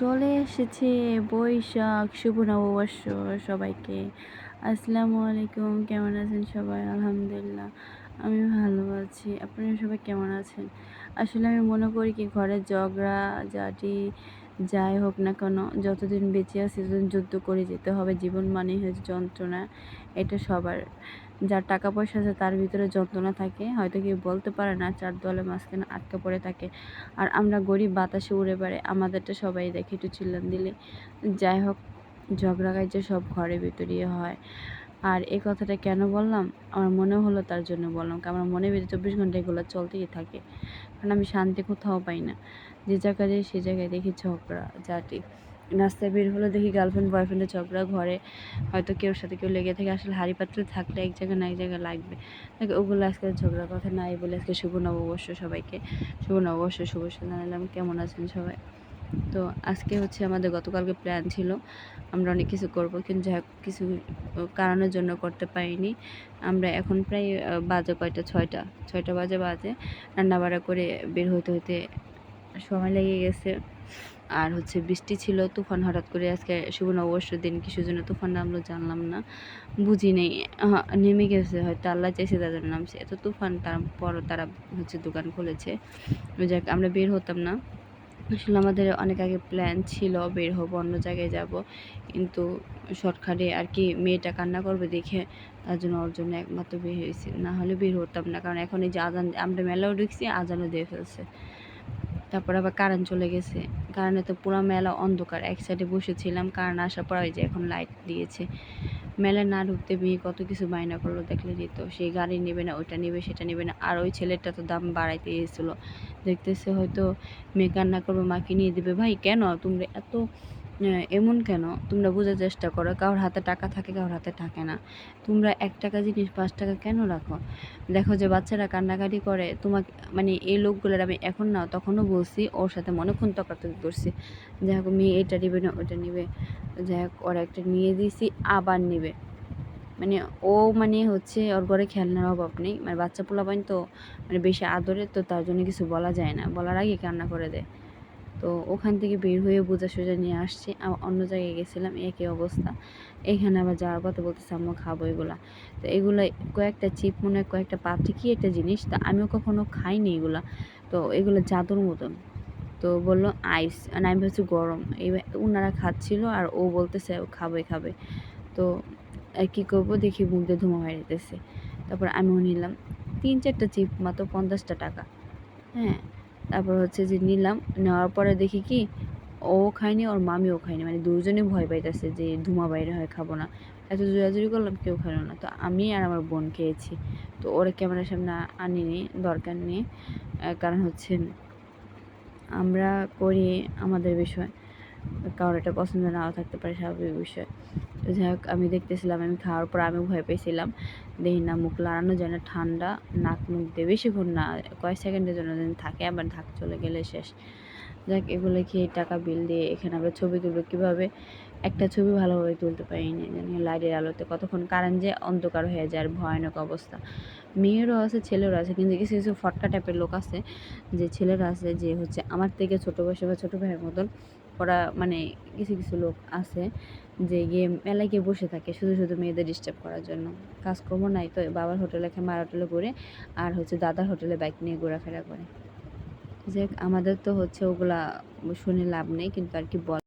চলে এসেছে বৈশাখ। শুভ নববর্ষ সবাইকে। আসসালামু আলাইকুম। কেমন আছেন সবাই? আলহামদুলিল্লাহ আমি ভালো আছি। আপনারা সবাই কেমন আছেন? আসলে আমি মনে করি কি, ঘরের ঝগড়া ঝাঁটি যাই হোক না কেন, যতদিন বেঁচে আছি ততদিন যুদ্ধ করে যেতে হবে। জীবন মানেই হচ্ছে যন্ত্রণা, এটা সবার। যার টাকা পয়সা আছে তার ভিতরে যন্ত্রণা থাকে, হয়তো কেউ বলতে পারে না, চার দেওয়ালের মাঝখানে আটকা পড়ে থাকে। আর আমরা গরিব, বাতাসে উড়ে বেড়াই, আমাদেরটা সবাই দেখে একটু চিল্লান দিলে। যাই হোক, ঝগড়া কাজ সব ঘরের ভিতরেই হয়। আর এই কথাটা কেন বললাম, আমার মনে হলো তার জন্য বললাম। কারণ আমার মনের ভিতরে 24 ঘন্টা এগুলো চলতেই থাকে, কারণ আমি শান্তি কোথাও পাই না। যে জায়গায় যাই সে জায়গায় দেখি ঝগড়া ঝাঁটি। রাস্তায় বের হলে দেখি গার্লফ্রেন্ড বয়ফ্রেন্ডের ঝগড়া, ঘরে হয়তো কেউর সাথে কেউ লেগে থাকে। আসলে হাঁড়ি পাত্র থাকলে এক জায়গায় না এক জায়গায় লাগবে, ওগুলো আজকে ঝগড়ার কথা নাই বলে আজকে শুভ নববর্ষ সবাইকে। শুভ নববর্ষ, শুভ সন্ধ্যা জানালাম। কেমন আছেন সবাই? তো আজকে হচ্ছে আমাদের গতকালকে প্ল্যান ছিল আমরা অনেক কিছু করব, কিন্তু যাই হোক কিছু কারণের জন্য করতে পারিনি। আমরা এখন প্রায় বাজে কয়টা, ছয়টা বাজে রান্নাবাড়া করে বের হইতে হইতে সময় লেগে গেছে। আর হচ্ছে বৃষ্টি ছিল, তুফান হঠাৎ করে আজকে শুভ নববর্ষের দিন কিসের জন্য তুফান নামলো জানলাম না, বুঝি নেই। নেমে গেছে, হয়তো আল্লাহ চাইছে তার জন্য নামছে। এত তুফান, তারপর তারা হচ্ছে দোকান খুলেছে। যাক, আমরা বের হতাম না। আসলে আমাদের অনেক আগে প্ল্যান ছিল বের হবো, অন্য জায়গায় যাব, কিন্তু শর্টকাটে আর কি মেয়েটা কান্না করবে দেখে তার জন্য ওর জন্য একমাত্র বের হয়েছি, না হলে বের হতাম না। কারণ এখন এই যে আজান, আমরা মেলাও ঢুকছি, আজানও দিয়ে ফেলছে। তারপর আবার কারেন্ট চলে গেছে, কারণে তো পুরো মেলা অন্ধকার। এক সাইডে বসেছিলাম, কারেন্ট আসার পর ওই যে এখন লাইট দিয়েছে। মেলায় না ঢুকতে বিয়ে কত কিছু বায়না করলো দেখলেনই তো। সেই গাড়ি নেবে না, ওইটা নেবে, সেটা নেবে না। আর ওই ছেলেটা তো দাম বাড়াইতে এসেছিলো, দেখতেছে হয়তো মেয়ে কান্না করবো, মাকে নিয়ে দেবে। ভাই কেন তোমরা এত এমন কেন? তোমরা বোঝার চেষ্টা করো, কারোর হাতে টাকা থাকে, কারোর হাতে থাকে না। তোমরা 1 টাকা জিনিস 5 টাকা কেন রাখো? দেখো যে বাচ্চারা কান্নাকাটি করে, তোমাকে মানে এই লোকগুলোর আমি এখন না তখনও বলছি, ওর সাথে মনেক্ষণ তর্কাতর্কি করছি। যাই হোক, মেয়ে এটা নেবে না ওটা নেবে, যাই হোক ওরা একটা নিয়ে দিয়েছি, আবার নেবে। মানে ও মানে হচ্ছে ওর ঘরে খেলনার অভাব নেই, মানে বাচ্চা পোলাপাইন তো, মানে বেশি আদরের তো, তার জন্য কিছু বলা যায় না, বলার আগে কান্না করে দেয়। তো ওখান থেকে বের হয়ে বোঝা সোজা নিয়ে আসছি, অন্য জায়গায় গেছিলাম, একই অবস্থা। এখানে আবার যাওয়ার কথা বলতেছে আম্মু খাবো এগুলা। তো এগুলো কয়েকটা চিপ, মনে হয় কয়েকটা পাপড়ি, কি একটা জিনিস, তা আমিও কখনো খাইনি এগুলা। তো এগুলো জাদুর মতন। তো বললো আইস, আর আমি ভাবছি গরম। এইবার ওনারা খাচ্ছিল আর ও বলতেছে ও খাবে খাবে। তো কী করবো দেখি মুখ দিয়ে ধোঁয়া বেরোতেছে। তারপর আমিও নিলাম 3-4টা চিপ, মাত্র 50টা টাকা। হ্যাঁ, তারপর হচ্ছে যে নিলাম, নেওয়ার পরে দেখি কি ও খায়নি, ওর মামিও খায়নি। মানে দুজনেই ভয় পাইতেছে যে ধোঁয়া বাইরে হয়, খাবো না। এত জোরাজুরি করলাম, কেউ খেলো না। তো আমি আর আমার বোন খেয়েছি। তো ওরা ক্যামেরার সামনে আনিনি, দরকার নেই। কারণ হচ্ছে আমরা করি আমাদের বিষয়, কারোর এটা পছন্দ নাও থাকতে পারে, স্বাভাবিক বিষয়। তো যাই হোক, আমি দেখতেছিলাম, আমি খাওয়ার পর আমিও ভয় পেয়েছিলাম। দেখি না মুখ লাড়ানো যায় না, ঠান্ডা, নাক মুখ দিয়ে বেশিক্ষণ না, কয়েক সেকেন্ডের জন্য যেন থাকে, আবার ঢাক চলে গেলে শেষ। যাক, এগুলো খেয়ে টাকা বিল দিয়ে এখানে আমরা ছবি তুলবো কীভাবে, একটা ছবি ভালোভাবে তুলতে পারিনি, জানি লাইটের আলোতে কতক্ষণ কারেন্ট যে অন্ধকার হয়ে যায়, আর ভয়ানক অবস্থা। মেয়েরও আছে, ছেলেরও আছে, কিন্তু কিছু কিছু ফটকা টাইপের লোক আছে, যে ছেলেরা আছে যে হচ্ছে আমার থেকে ছোটো বয়সে বা ছোটো ভাইয়ের মতন। ওরা মানে কিছু কিছু লোক আছে যে গিয়ে মেলায় গিয়ে বসে থাকে শুধু শুধু মেয়েদের ডিস্টার্ব করার জন্য। কাজকর্ম নাই তো বাবার হোটেলে খেয়ে, মার হোটেলে ঘুরে, আর হচ্ছে দাদার হোটেলে বাইক নিয়ে ঘোরাফেরা করে। যে আমাদের তো হচ্ছে ওগুলা শুনে লাভ নেই, কিন্তু আর কি বল।